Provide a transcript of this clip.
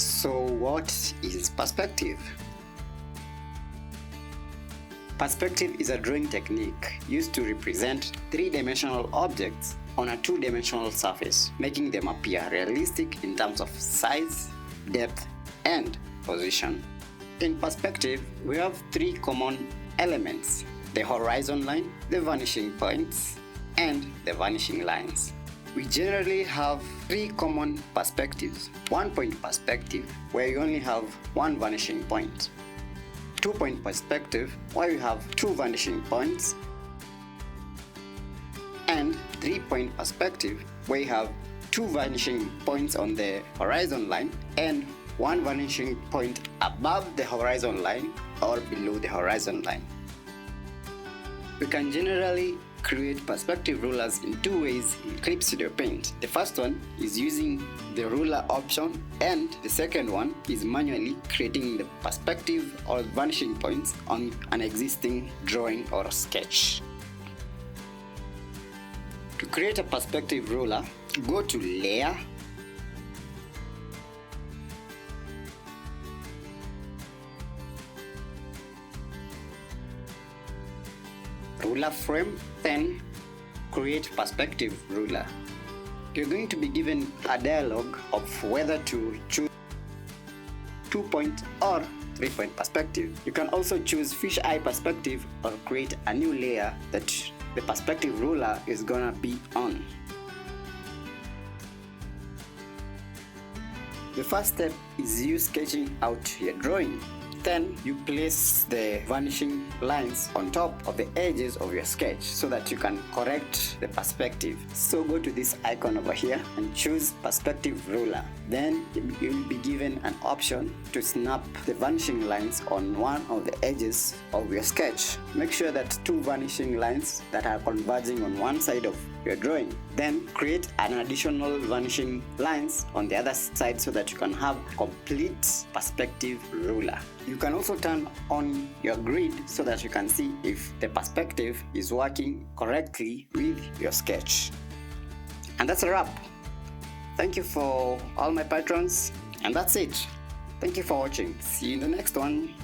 So what is perspective? Perspective is a drawing technique used to represent three-dimensional objects on a two-dimensional surface, making them appear realistic in terms of size, depth, and position. In perspective, we have three common elements: the horizon line, the vanishing points, and the vanishing lines. We generally have three common perspectives: 1-point perspective, where you only have one vanishing point; 2-point perspective, where you have two vanishing points; and 3-point perspective, where you have two vanishing points on the horizon line and one vanishing point above the horizon line or below the horizon line. We can generally create perspective rulers in two ways in Clip Studio Paint. The first one is using the ruler option, and the second one is manually creating the perspective or vanishing points on an existing drawing or sketch. To create a perspective ruler, go to Layer, Ruler Frame, then create perspective ruler. You're going to be given a dialog of whether to choose 2-point or 3-point perspective. You can also choose fisheye perspective or create a new layer that the perspective ruler is gonna be on. The first step is you sketching out your drawing. Then you place the vanishing lines on top of the edges of your sketch so that you can correct the perspective. So go to this icon over here and choose perspective ruler. Then you'll be given an option to snap the vanishing lines on one of the edges of your sketch. Make sure that two vanishing lines that are converging on one side of your drawing. Then create an additional vanishing lines on the other side so that you can have complete perspective ruler. You can also turn on your grid so that you can see if the perspective is working correctly with your sketch. And that's a wrap. Thank you for all my patrons, and that's it. Thank you for watching. See you in the next one.